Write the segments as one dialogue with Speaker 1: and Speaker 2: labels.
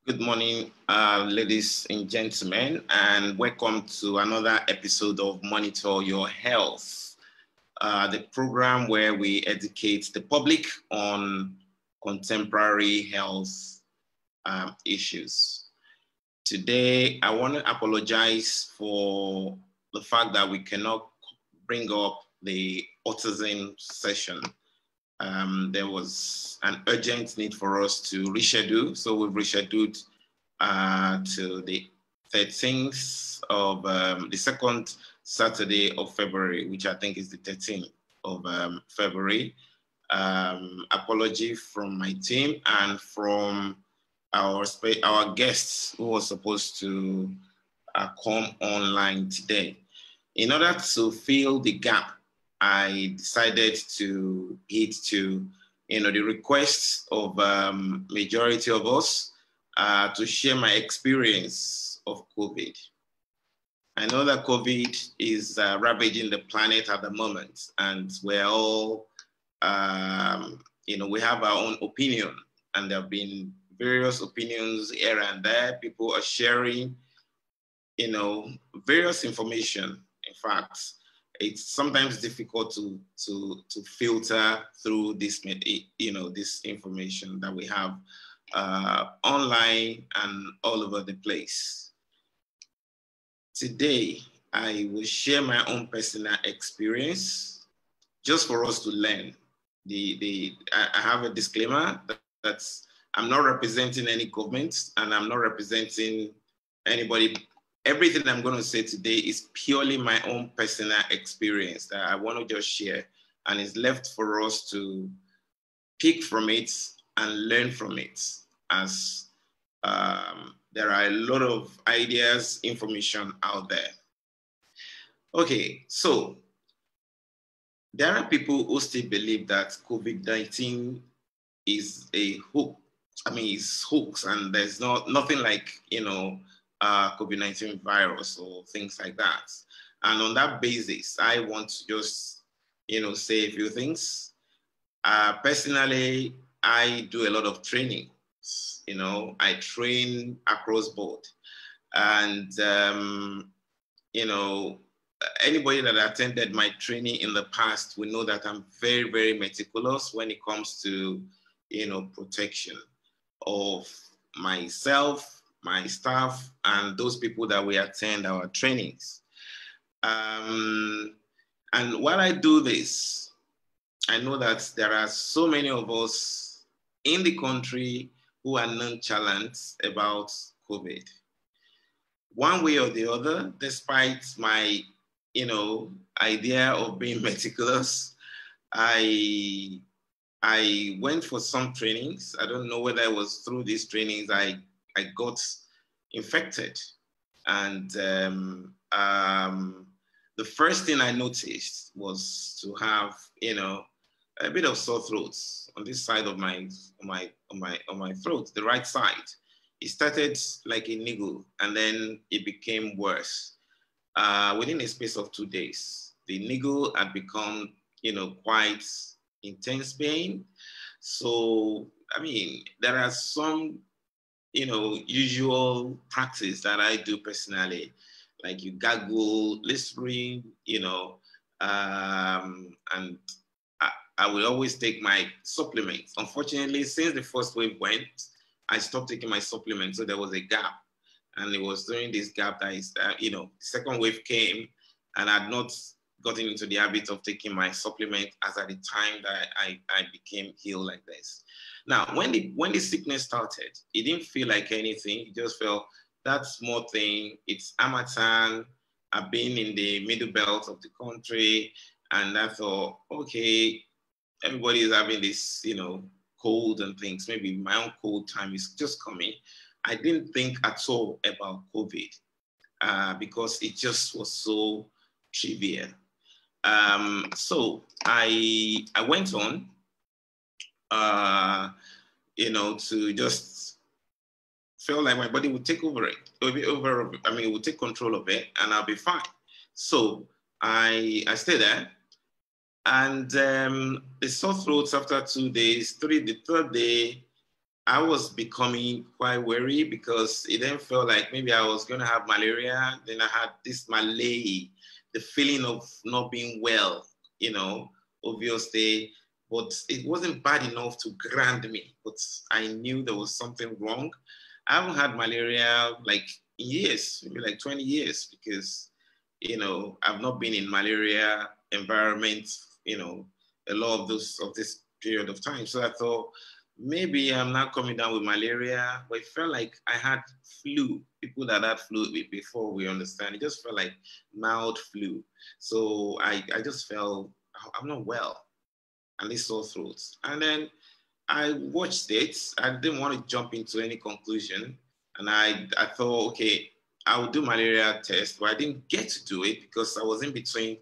Speaker 1: Good morning, ladies and gentlemen, and welcome to another episode of Monitor Your Health, the program where we educate the public on contemporary health issues. Today, I want to apologize for the fact that we cannot bring up the autism session. There was an urgent need for us to reschedule, so we've rescheduled to the 13th of the second Saturday of February, which I think is the 13th of February. Apology from my team and from our guests who were supposed to come online today. In order to fill the gap, I decided to heed to, the requests of majority of us to share my experience of COVID. I know that COVID is ravaging the planet at the moment, and we're all, we have our own opinion, and there have been various opinions here and there. People are sharing, various information. In fact, it's sometimes difficult to filter through this, this information that we have online and all over the place. Today, I will share my own personal experience just for us to learn. I have a disclaimer that I'm not representing any government and I'm not representing anybody. Everything I'm going to say today is purely my own personal experience that I want to just share, and it's left for us to pick from it and learn from it, as there are a lot of ideas, information out there. Okay, so there are people who still believe that COVID-19 is a hoax. It's hoax, and there's nothing like, COVID-19 virus or things like that. And on that basis, I want to just, say a few things. Personally, I do a lot of training. I train across board. And, anybody that attended my training in the past will know that I'm very, very meticulous when it comes to, protection of myself, my staff, and those people that we attend our trainings. And while I do this, I know that there are so many of us in the country who are nonchalant about COVID. One way or the other, despite my, idea of being meticulous, I went for some trainings. I don't know whether it was through these trainings I got infected. And the first thing I noticed was to have, a bit of sore throats on this side of my throat, the right side. It started like a niggle, and then it became worse. Within a space of 2 days, the niggle had become, quite intense pain. So, there are some, usual practice that I do personally, like you gargle, Listerine, and I will always take my supplements. Unfortunately, since the first wave went, I stopped taking my supplements, so there was a gap. And it was during this gap that the second wave came, and I had not gotten into the habit of taking my supplement as at the time that I became ill like this. Now, when the sickness started, it didn't feel like anything. It just felt that small thing. It's Amatan. I've been in the middle belt of the country, and I thought, okay, everybody is having this, cold and things. Maybe my own cold time is just coming. I didn't think at all about COVID because it just was so trivial. So I went on, to just feel like my body would take over it. It would take control of it, and I'll be fine. So I stayed there, and the sore throats after 2 days, the third day, I was becoming quite worried because it then felt like maybe I was going to have malaria. Then I had this malaise, the feeling of not being well, obviously, but it wasn't bad enough to grant me. But I knew there was something wrong. I haven't had malaria like years, maybe like 20 years, because, I've not been in malaria environment, a lot of this period of time. So I thought, maybe I'm not coming down with malaria, but it felt like I had flu. People that had flu before, we understand. It just felt like mild flu. So I just felt I'm not well, and this sore throat. And then I watched it. I didn't want to jump into any conclusion. And I thought, okay, I would do malaria test, but I didn't get to do it because I was in between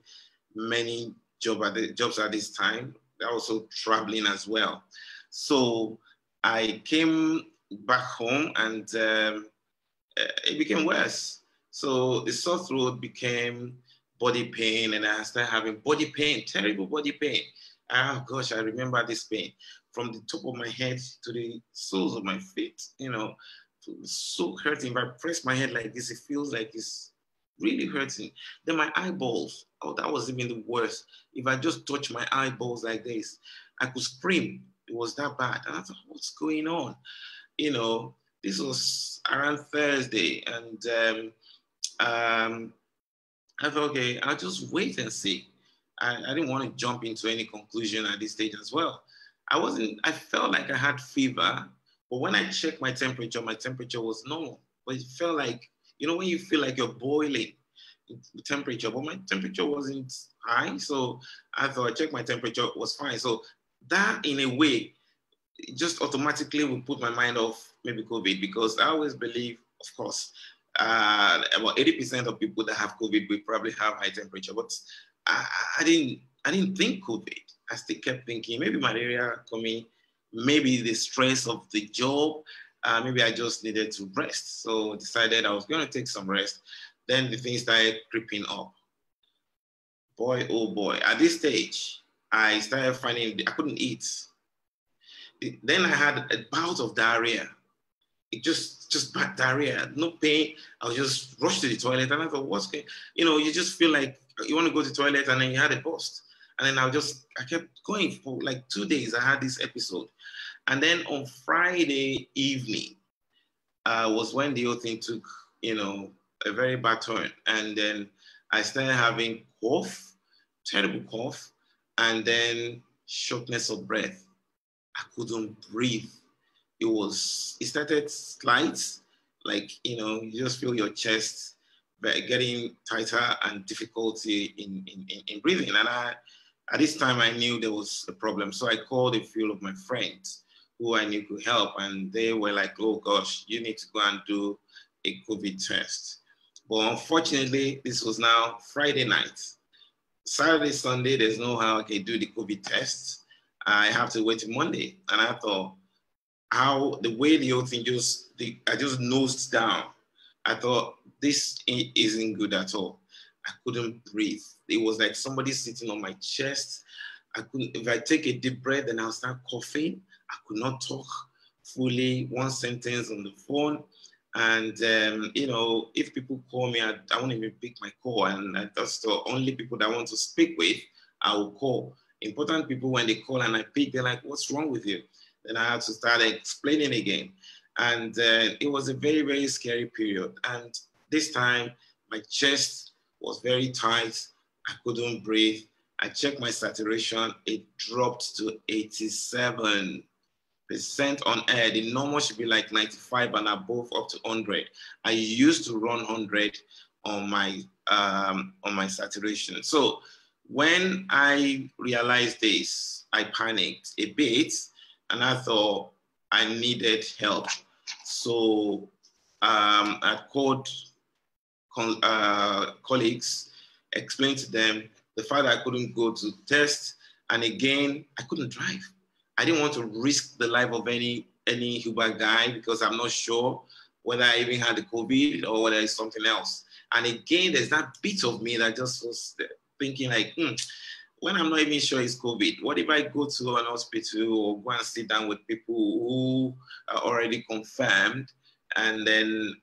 Speaker 1: many jobs at this time. I was also traveling as well. So I came back home and it became worse. So the sore throat became body pain, and I started having body pain, terrible body pain. Oh gosh, I remember this pain from the top of my head to the soles of my feet. So hurting. If I press my head like this, it feels like it's really hurting. Then my eyeballs, oh, that was even the worst. If I just touch my eyeballs like this, I could scream. It was that bad. And I thought, what's going on? This was around Thursday. And I thought, okay, I'll just wait and see. I didn't want to jump into any conclusion at this stage as well. I felt like I had fever, but when I checked my temperature was normal. But it felt like, when you feel like you're boiling, temperature, but my temperature wasn't high. So I thought I checked my temperature, was fine. So that in a way, it just automatically would put my mind off maybe COVID, because I always believe, of course, about 80% of people that have COVID will probably have high temperature, but I didn't think COVID. I still kept thinking maybe malaria coming, maybe the stress of the job, maybe I just needed to rest. So I decided I was going to take some rest. Then the things started creeping up. Boy, oh boy. At this stage, I started finding I couldn't eat. Then I had a bout of diarrhea. It just bad diarrhea, no pain. I was just rushed to the toilet, and I thought, what's going? You just feel like you want to go to the toilet, and then you had a burst. And then I kept going for like 2 days. I had this episode. And then on Friday evening was when the whole thing took, a very bad turn. And then I started having cough, terrible cough, and then shortness of breath. I couldn't breathe. It started slight, like, you just feel your chest getting tighter and difficulty in breathing. And at this time, I knew there was a problem. So I called a few of my friends who I knew could help. And they were like, oh gosh, you need to go and do a COVID test. But unfortunately, this was now Friday night. Saturday, Sunday, there's no how I can do the COVID test. I have to wait till Monday. And I thought, the way the whole thing I just nosed down. I thought, this isn't good at all. I couldn't breathe. It was like somebody sitting on my chest. If I take a deep breath, then I'll start coughing. I could not talk fully, one sentence on the phone. And, if people call me, I won't even pick my call. And that's the only people that I want to speak with, I will call. Important people, when they call and I pick, they're like, what's wrong with you? Then I had to start explaining again. And it was a very, very scary period. And this time, my chest was very tight. I couldn't breathe. I checked my saturation. It dropped to 87% on air. The normal should be like 95 and above, up to 100. I used to run 100 on my saturation. So when I realized this, I panicked a bit, and I thought I needed help. So I called colleagues, explained to them the fact that I couldn't go to test, and again, I couldn't drive. I didn't want to risk the life of any Uber guy, because I'm not sure whether I even had the COVID or whether it's something else. And again, there's that bit of me that just was thinking like, when I'm not even sure it's COVID? What if I go to an hospital or go and sit down with people who are already confirmed and then,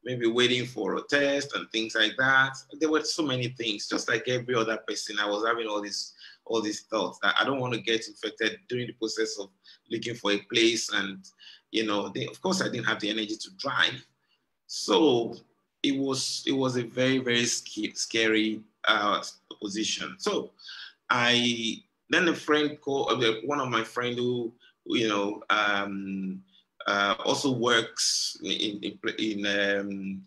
Speaker 1: maybe waiting for a test and things like that? There were so many things, just like every other person. I was having all these thoughts that I don't want to get infected during the process of looking for a place. And, of course, I didn't have the energy to drive. So it was a very, very scary position. So then a friend called, one of my friend who also works in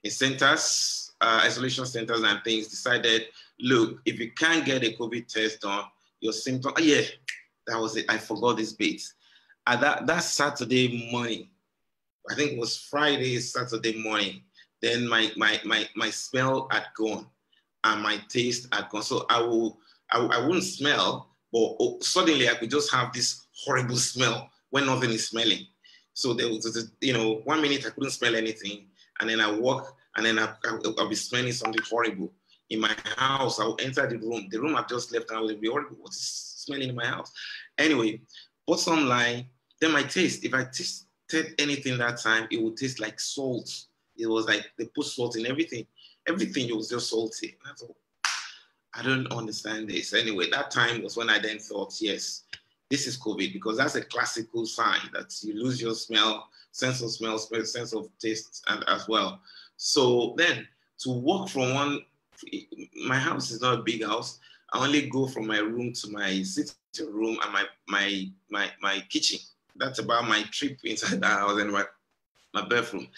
Speaker 1: centers, isolation centers and things, decided, look, if you can't get a COVID test done, your symptoms, yeah, that was it. I forgot this bit. That Saturday morning, I think it was Friday, Saturday morning, then my smell had gone and my taste had gone. So I wouldn't smell, but suddenly I could just have this horrible smell when nothing is smelling. So there was, 1 minute I couldn't smell anything, and then I walk, and then I'll be smelling something horrible. In my house, I'll enter the room I've just left, and I will be horrible. What is smelling in my house? Anyway, bottom line, then my taste, if I tasted anything that time, it would taste like salt. It was like they put salt in everything. Everything was just salty. And I thought, I don't understand this. Anyway, that time was when I then thought, yes, this is COVID, because that's a classical sign that you lose your sense of smell, sense of taste, and as well. So then to walk from my house is not a big house. I only go from my room to my sitting room and my kitchen. That's about my trip inside the house and my bathroom.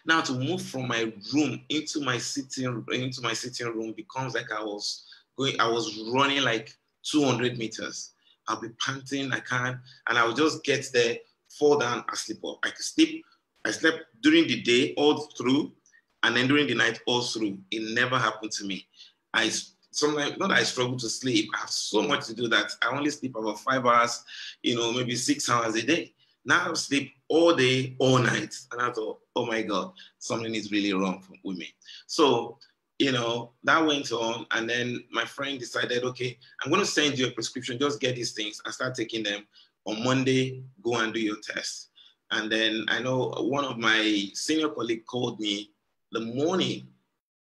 Speaker 1: Now to move from my room into my sitting room becomes like I was running like 200 meters. I'll be panting, and I will just get there, fall down, and sleep off. I slept during the day all through, and then during the night all through. It never happened to me. Sometimes, not that I struggle to sleep, I have so much to do that I only sleep about 5 hours, maybe 6 hours a day. Now I sleep all day, all night. And I thought, oh my God, something is really wrong with me. So, that went on. And then my friend decided, okay, I'm going to send you a prescription. Just get these things and start taking them. On Monday, go and do your test. And then I know one of my senior colleagues called me the morning.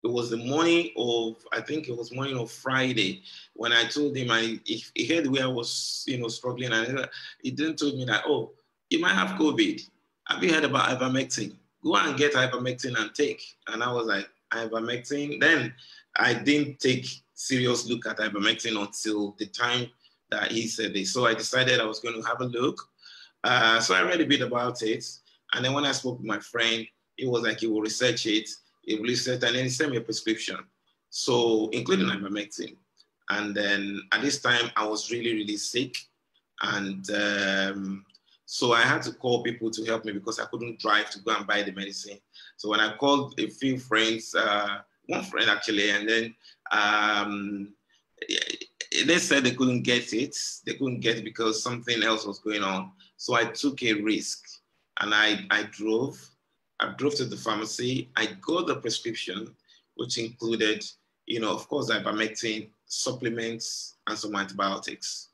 Speaker 1: It was the morning of, I think it was morning of Friday, when I told him, he heard where I was, struggling. And he didn't tell me that, oh, you might have COVID. Have you heard about ivermectin? Go and get ivermectin and take. And I was like, ivermectin? Then I didn't take serious look at ivermectin until the time that he said this. So I decided I was going to have a look. So I read a bit about it. And then when I spoke with my friend, it was like he will research it. He researched, and then he sent me a prescription. So including ivermectin. And then at this time, I was really, really sick. And so I had to call people to help me because I couldn't drive to go and buy the medicine. So when I called a few friends, one friend actually, and then they said they couldn't get it. They couldn't get it because something else was going on. So I took a risk, and I drove to the pharmacy. I got the prescription, which included, of course, ivermectin, supplements, and some antibiotics.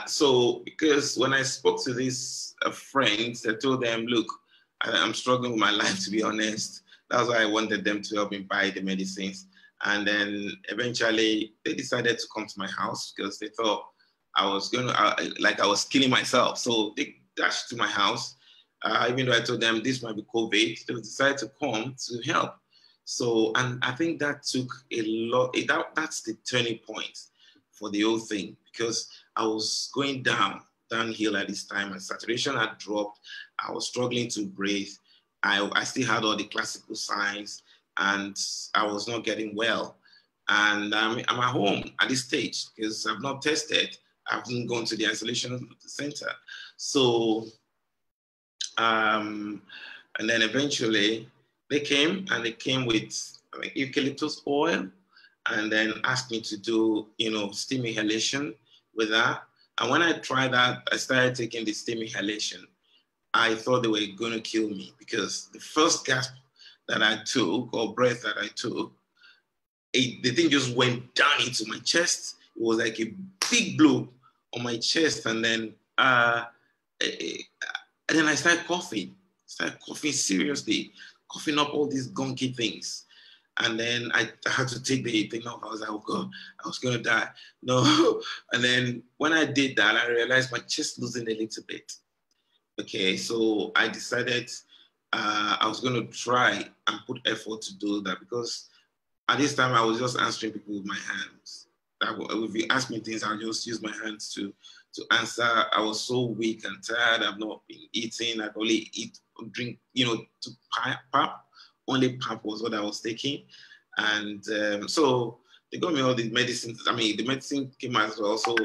Speaker 1: So because when I spoke to these friends, I told them, look, I'm struggling with my life, to be honest. That's why I wanted them to help me buy the medicines. And then eventually they decided to come to my house because they thought I was I was killing myself. So they dashed to my house. Even though I told them this might be COVID, they decided to come to help. So, and I think that took a lot, that's the turning point for the whole thing, because I was going downhill at this time. My saturation had dropped. I was struggling to breathe. I still had all the classical signs, and I was not getting well. And I'm at home at this stage because I've not tested. I haven't gone to the isolation center. So, and then eventually they came with eucalyptus oil, and then asked me to do, steam inhalation with that. And when I tried that, I started taking the steam inhalation. I thought they were going to kill me because the first gasp that I took, or breath that I took, the thing just went down into my chest. It was like a big blow on my chest, and then I started coughing. Seriously, coughing up all these gunky things. And then I had to take the thing off. I was like, oh God, I was going to die. No. And then when I did that, I realized my chest loosened a little bit. Okay, so I decided I was going to try and put effort to do that, because at this time I was just answering people with my hands. If you ask me things, I'll just use my hands to answer. I was so weak and tired. I've not been eating. I'd only drink, to pap. Only pap was what I was taking. And so they got me all these medicines. I mean, the medicine came as well. So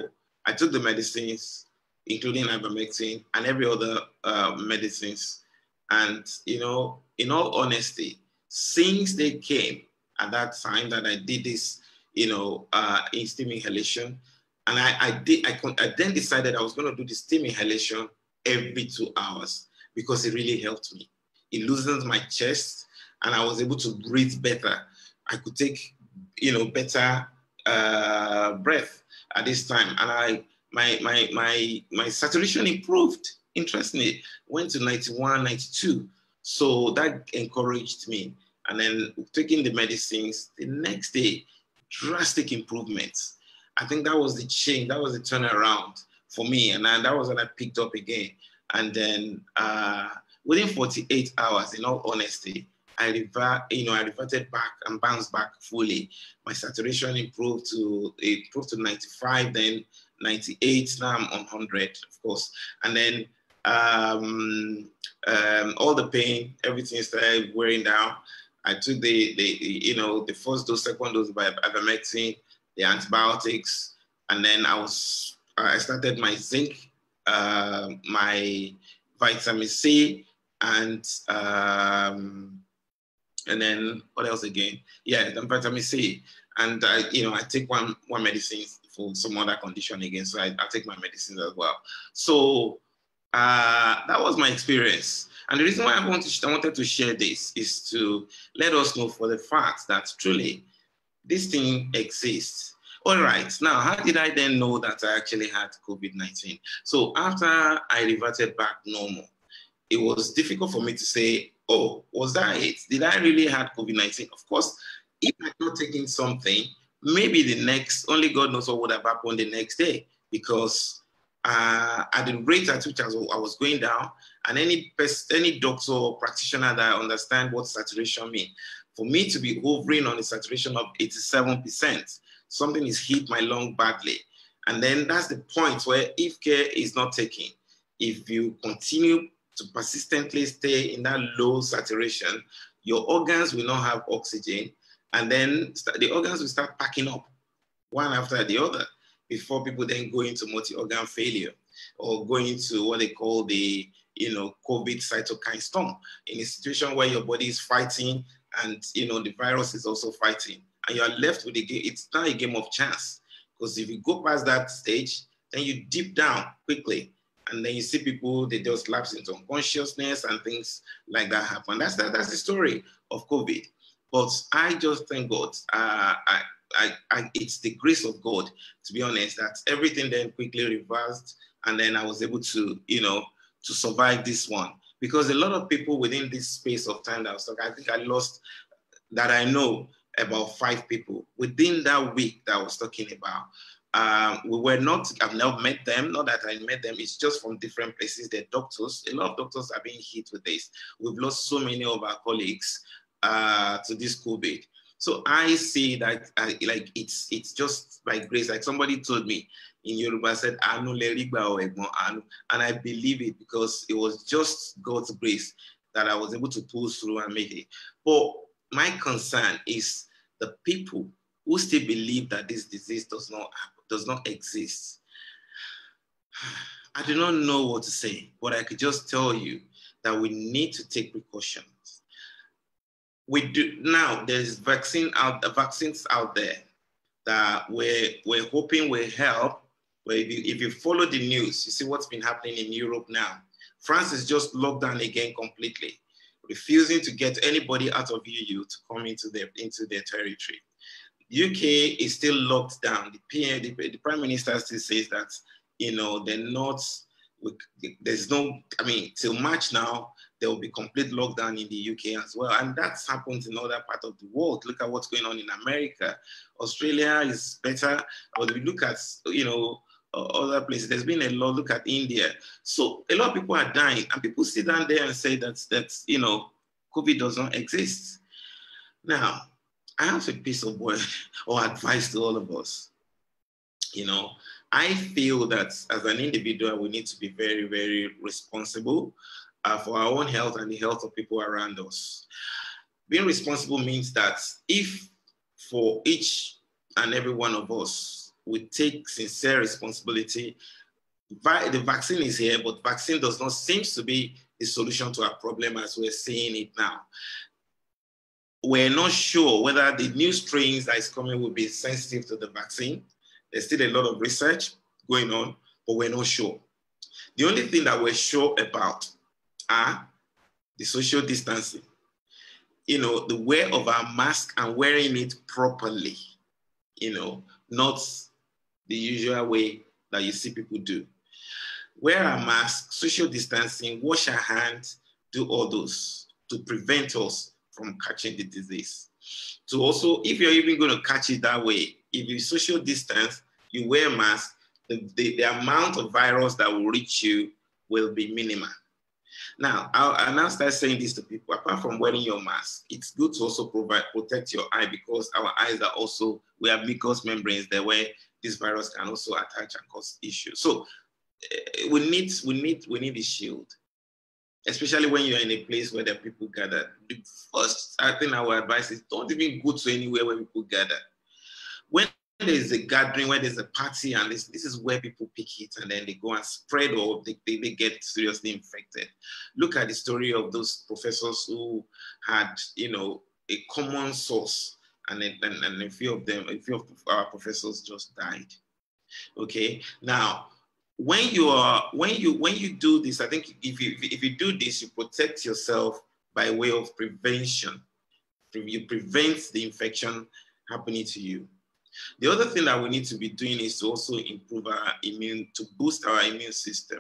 Speaker 1: I took the medicines, including ivermectin and every other medicines. And, in all honesty, since they came at that time that I did this, in steam inhalation, and I then decided I was going to do the steam inhalation every 2 hours, because it really helped me. It loosens my chest, and I was able to breathe better. I could take, better breath at this time, and my saturation improved. Interestingly, went to 91, 92. So that encouraged me. And then taking the medicines, the next day, drastic improvements. I think that was the change, that was the turnaround for me. And then that was when I picked up again. And then within 48 hours, in all honesty, I reverted back and bounced back fully. My saturation improved to 95, then 98. Now I'm on 100, of course. And then all the pain, everything started wearing down. I took the first dose, second dose by ivermectin, the antibiotics, and then I started my zinc, my vitamin C, and then what else again? Yeah, the vitamin C, and I take one medicine for some other condition again, so I take my medicines as well. So that was my experience. And the reason why I wanted to share this is to let us know for the fact that truly this thing exists. All right, now how did I then know that I actually had COVID-19? So after I reverted back normal, it was difficult for me to say, oh, was that it? Did I really have COVID-19? Of course, if I had not taken something, maybe only God knows what would have happened the next day, because at the rate at which I was going down, and any doctor or practitioner that understand what saturation means, for me to be hovering on a saturation of 87%, something is hit my lung badly. And then that's the point where if care is not taken, if you continue to persistently stay in that low saturation, your organs will not have oxygen, and then the organs will start packing up one after the other, before people then go into multi-organ failure or go into what they call the COVID cytokine storm, in a situation where your body is fighting and the virus is also fighting, and you are left with a game. It's not a game of chance, because if you go past that stage, then you dip down quickly, and then you see people, they just lapse into unconsciousness and things like that happen. That's the story of COVID. But I just thank God. It's the grace of God, to be honest, that everything then quickly reversed, and then I was able to, to survive this one. Because a lot of people within this space of time that I was talking, I think I lost, that I know, about 5 people within that week that I was talking about. I've never met them, not that I met them, it's just from different places. They're doctors. A lot of doctors are being hit with this. We've lost so many of our colleagues to this COVID. So I see that it's just by grace. Like somebody told me in Yoruba, said, Anu le rigba o egbon anu. And I believe it, because it was just God's grace that I was able to pull through and make it. But my concern is the people who still believe that this disease does not exist. I do not know what to say, but I could just tell you that we need to take precautions. We do now. There's vaccines out there that we're hoping will help. Where if you follow the news, you see what's been happening in Europe now. France is just locked down again completely, refusing to get anybody out of EU to come into their territory. UK is still locked down. The Prime Minister still says that, they're not, there's no, till March now, there will be complete lockdown in the UK as well. And that's happened in other parts of the world. Look at what's going on in America. Australia is better. But we look at, other places. There's been a lot. Look at India. So a lot of people are dying, and people sit down there and say that COVID does not exist. Now, I have a piece of word or advice to all of us. I feel that as an individual, we need to be very, very responsible for our own health and the health of people around us. Being responsible means that if for each and every one of us, we take sincere responsibility. The vaccine is here, but vaccine does not seem to be the solution to our problem as we're seeing it now. We're not sure whether the new strains that is coming will be sensitive to the vaccine. There's still a lot of research going on, but we're not sure. The only thing that we're sure about are the social distancing, the wear of our mask and wearing it properly, not the usual way that you see people do. Wear our mask, social distancing, wash our hands, do all those to prevent us from catching the disease. So also, if you're even going to catch it that way, if you social distance, you wear a mask, the amount of virus that will reach you will be minimal. Now, I'll now start saying this to people. Apart from wearing your mask, it's good to also protect your eye, because our eyes are also, we have mucous membranes there where this virus can also attach and cause issues. So we need a shield, especially when you're in a place where there are people gathered. The first, I think our advice is don't even go to anywhere where people gather. When there's a gathering, where there's a party, and this is where people pick it, and then they go and spread, or they get seriously infected. Look at the story of those professors who had, a common source, and a few of our professors just died. Okay, now when you do this, I think if you do this, you protect yourself by way of prevention. You prevent the infection happening to you. The other thing that we need to be doing is to also improve to boost our immune system.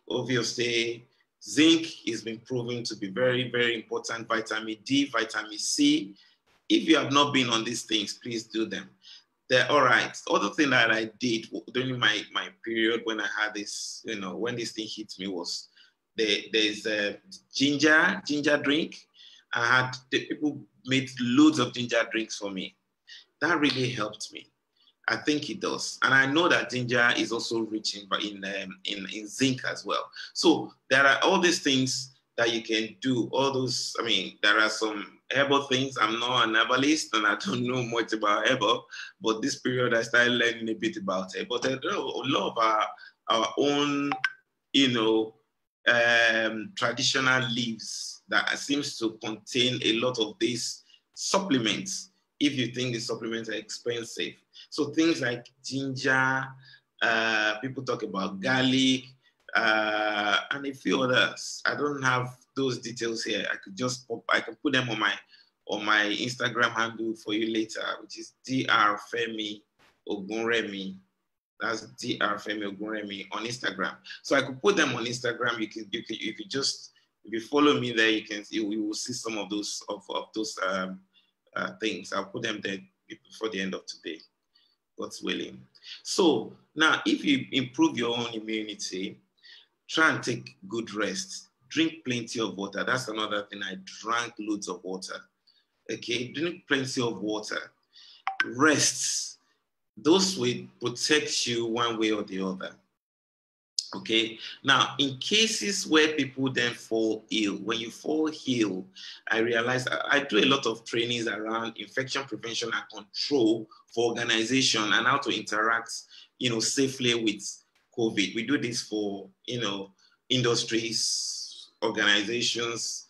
Speaker 1: Obviously, zinc has been proven to be very, very important. Vitamin D, vitamin C. If you have not been on these things, please do them. They're all right. The other thing that I did during my period when I had this, when this thing hit me, was there's a ginger drink. People made loads of ginger drinks for me. That really helped me. I think it does. And I know that ginger is also rich in zinc as well. So there are all these things that you can do. All those, there are some herbal things. I'm not an herbalist and I don't know much about herbal, but this period I started learning a bit about it. But there are a lot of our own, traditional leaves that seems to contain a lot of these supplements, if you think the supplements are expensive. So things like ginger, people talk about garlic, and a few others. I don't have those details here. I can put them on my Instagram handle for you later, which is Dr. Femi Ogunremi. That's Dr. Femi Ogunremi on Instagram. So I could put them on Instagram. If you follow me there, you will see some of those things. I'll put them there before the end of today, God's willing. So now, if you improve your own immunity, try and take good rest. Drink plenty of water. That's another thing. I drank loads of water. Okay, drink plenty of water. Rest. Those will protect you one way or the other. Okay, now in cases where people then fall ill, when you fall ill, I realize I do a lot of trainings around infection prevention and control for organization and how to interact, safely with COVID. We do this for, industries, organizations.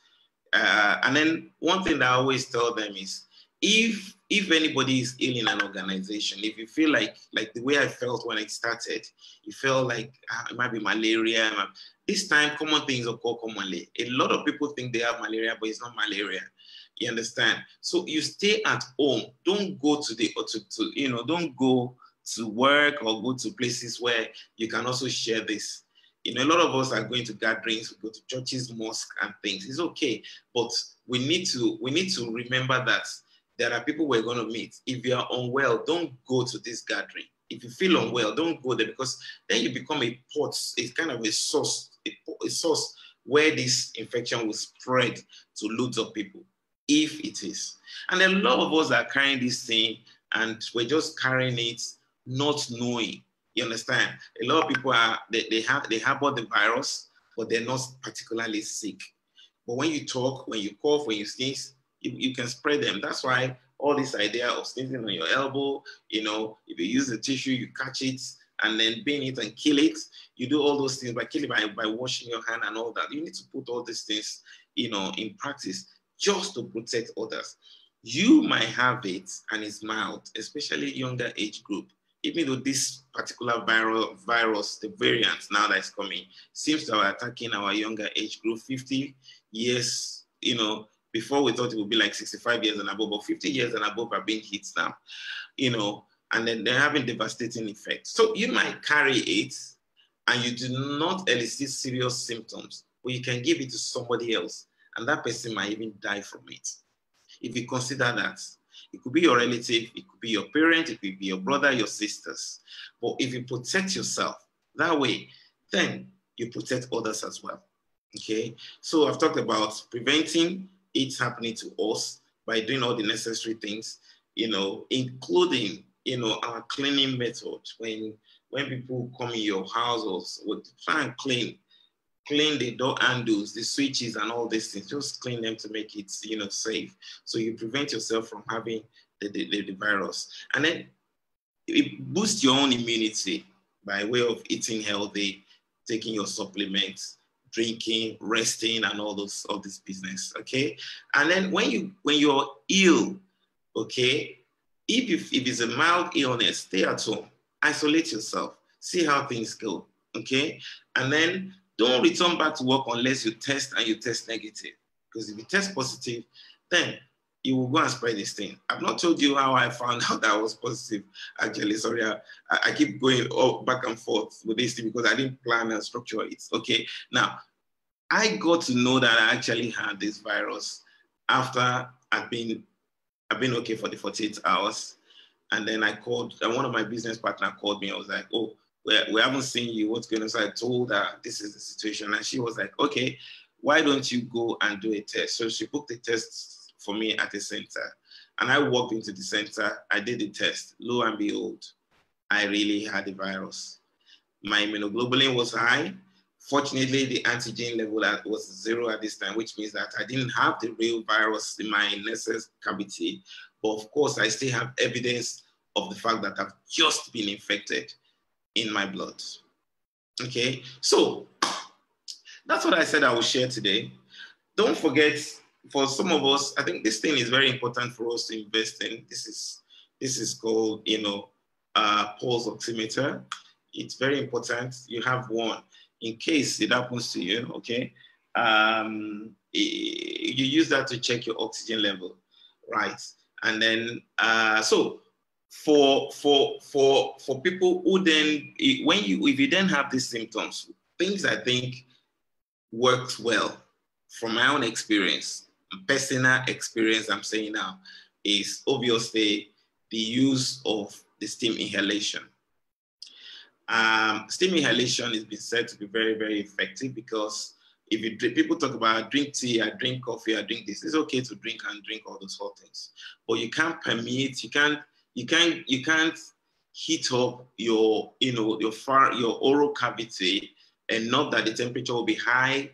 Speaker 1: And then one thing that I always tell them is, if anybody is ill in an organization, if you feel like the way I felt when it started, you felt like it might be malaria. This time, common things occur commonly. A lot of people think they have malaria, but it's not malaria. You understand? So you stay at home. Don't go don't go to work or go to places where you can also share this. A lot of us are going to gatherings, we go to churches, mosques, and things. It's okay, but we need to remember that there are people we're going to meet. If you are unwell, don't go to this gathering. If you feel unwell, don't go there, because then you become a pot. It's kind of a source where this infection will spread to loads of people, if it is. And a lot of us are carrying this thing, and we're just carrying it, not knowing. You understand? A lot of people they harbor the virus, but they're not particularly sick. But when you talk, when you cough, when you sneeze, you can spread them. That's why all this idea of sneezing on your elbow, if you use the tissue, you catch it and then bin it and kill it. You do all those things by killing by washing your hand and all that. You need to put all these things, in practice just to protect others. You might have it and it's mild, especially younger age group. Even though this particular virus, the variant now that is coming, seems to be attacking our younger age group, 50 years, before we thought it would be like 65 years and above, but 50 years and above are being hit now, and then they're having devastating effects. So you might carry it and you do not elicit serious symptoms, but you can give it to somebody else, and that person might even die from it. If you consider that, it could be your relative, it could be your parent, it could be your brother, your sisters. But if you protect yourself that way, then you protect others as well. Okay? So I've talked about preventing it happening to us by doing all the necessary things, including, our cleaning method. When people come in your house, or try and clean the door handles, the switches, and all these things. Just clean them to make it, safe. So you prevent yourself from having the virus. And then it boosts your own immunity by way of eating healthy, taking your supplements, drinking, resting, and all this business. Okay. And then when you're ill, okay, if it's a mild illness, stay at home, isolate yourself, see how things go. Okay. And then don't return back to work unless you test and you test negative. Because if you test positive, then you will go and spread this thing. I've not told you how I found out that I was positive. Actually, sorry, I keep going back and forth with this thing because I didn't plan and structure it. Okay, now I got to know that I actually had this virus after I've been okay for the 48 hours, and then I called. And one of my business partner called me. I was like, "Oh, we haven't seen you. What's going on?" So I told her this is the situation, and she was like, "Okay, why don't you go and do a test?" So she booked the test for me at the center. And I walked into the center, I did the test. Lo and behold, I really had the virus. My immunoglobulin was high. Fortunately, the antigen level was 0 at this time, which means that I didn't have the real virus in my nasal cavity. But of course, I still have evidence of the fact that I've just been infected in my blood. Okay, so that's what I said I will share today. Don't forget, for some of us, I think this thing is very important for us to invest in. This is called, pulse oximeter. It's very important. You have one in case it happens to you. Okay, you use that to check your oxygen level, right? And then so for people who then if you then have these symptoms, things I think works well from my own experience. Personal experience I'm saying now is obviously the use of the steam inhalation. Steam inhalation has been said to be very, very effective because if you people talk about drink tea, I drink coffee, I drink this. It's okay to drink all those hot things, but you can't permeate. You can't heat up your oral cavity enough that the temperature will be high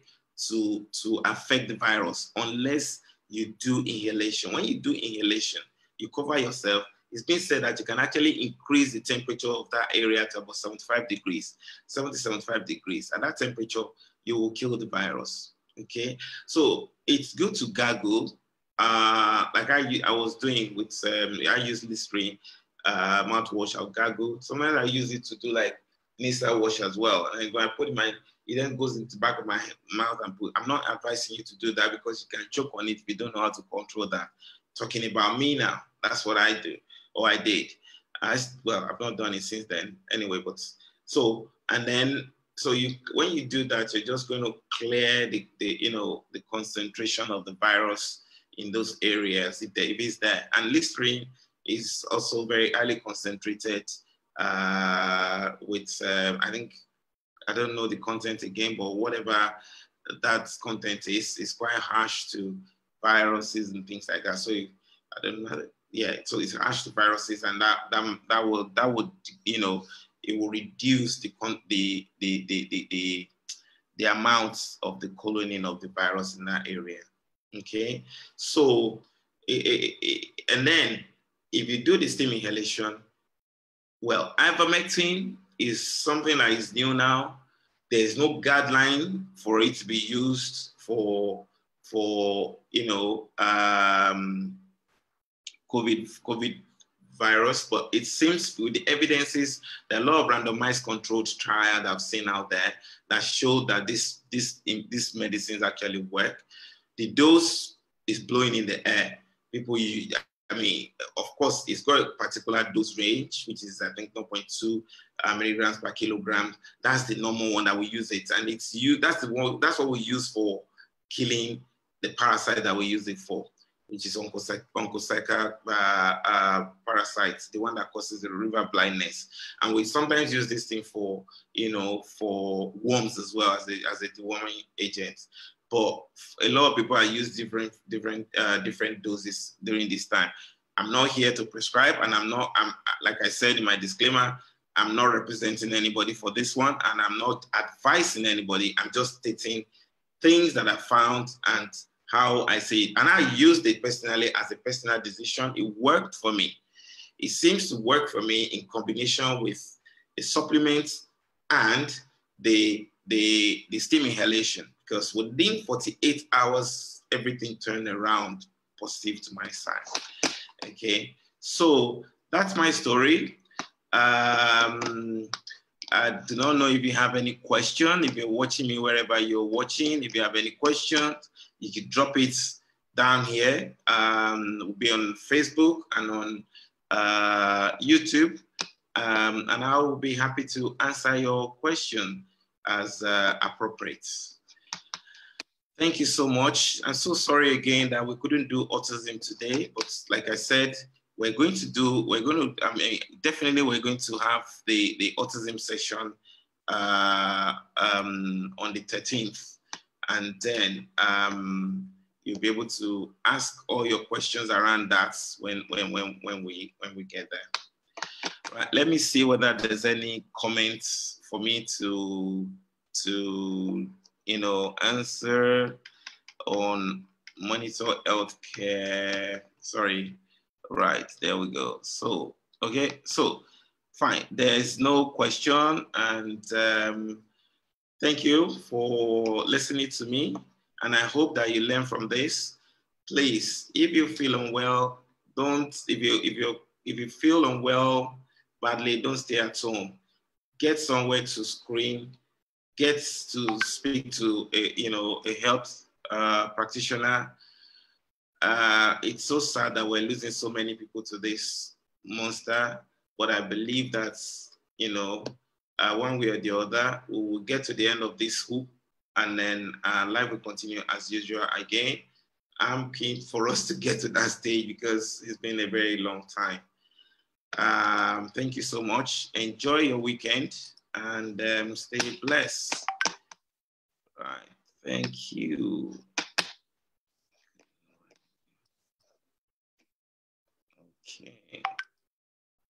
Speaker 1: to affect the virus unless you do inhalation. When you do inhalation, you cover yourself. It's been said that you can actually increase the temperature of that area to about 75 degrees. At that temperature, you will kill the virus. Okay, so it's good to gargle like I was doing with, I use Listerine mouthwash, I'll gargle. Sometimes I use it to do like nasal wash as well. And when I put it then goes into the back of my mouth and I'm not advising you to do that because you can choke on it if you don't know how to control that. Talking about me now, that's what I do, or I did. Well, I've not done it since then anyway, but so, and then, so when you do that, you're just going to clear the concentration of the virus in those areas if it's there. And Listerine is also very highly concentrated with, I think, I don't know the content again, but whatever that content is quite harsh to viruses and things like that. So I don't know. Yeah, so it's harsh to viruses, and that would it will reduce the amount of the colony of the virus in that area. Okay, so and then if you do the steam inhalation, well, ivermectin is something that is new now. There's no guideline for it to be used for COVID virus, but it seems with the evidences, there are a lot of randomized controlled trials I've seen out there that show that these medicines actually work. The dose is blowing in the air. People use, I mean, of course, it's got a particular dose range, which is, I think, 0.2 milligrams per kilogram. That's the normal one that we use it. And it's used, that's what we use for killing the parasite that we use it for, which is onchocerca parasites, the one that causes the river blindness. And we sometimes use this thing for, for worms as well as a deworming agent. But a lot of people are using different doses during this time. I'm not here to prescribe, and I'm like I said in my disclaimer, I'm not representing anybody for this one, and I'm not advising anybody. I'm just stating things that I found and how I see it. And I used it personally as a personal decision. It worked for me. It seems to work for me in combination with a supplement and the steam inhalation, because within 48 hours, everything turned around positive to my side. Okay, so that's my story. I do not know if you have any question. If you're watching me wherever you're watching, if you have any questions, you can drop it down here. We'll be on Facebook and on YouTube. And I will be happy to answer your question as appropriate. Thank you so much. I'm so sorry again that we couldn't do autism today, but like I said, definitely we're going to have the autism session on the 13th. And then you'll be able to ask all your questions around that when we get there. Right, let me see whether there's any comments for me to answer on monitor healthcare. Sorry, right, there we go. So, okay, so fine, there's no question, and thank you for listening to me, and I hope that you learn from this. Please, if you feel unwell, if you feel unwell badly, don't stay at home. Get somewhere to screen. Get to speak to a health practitioner. It's so sad that we're losing so many people to this monster, but I believe that one way or the other, we will get to the end of this hoop, and then life will continue as usual again. I'm keen for us to get to that stage because it's been a very long time. Thank you so much. Enjoy your weekend and stay blessed. All right. Thank you. Okay.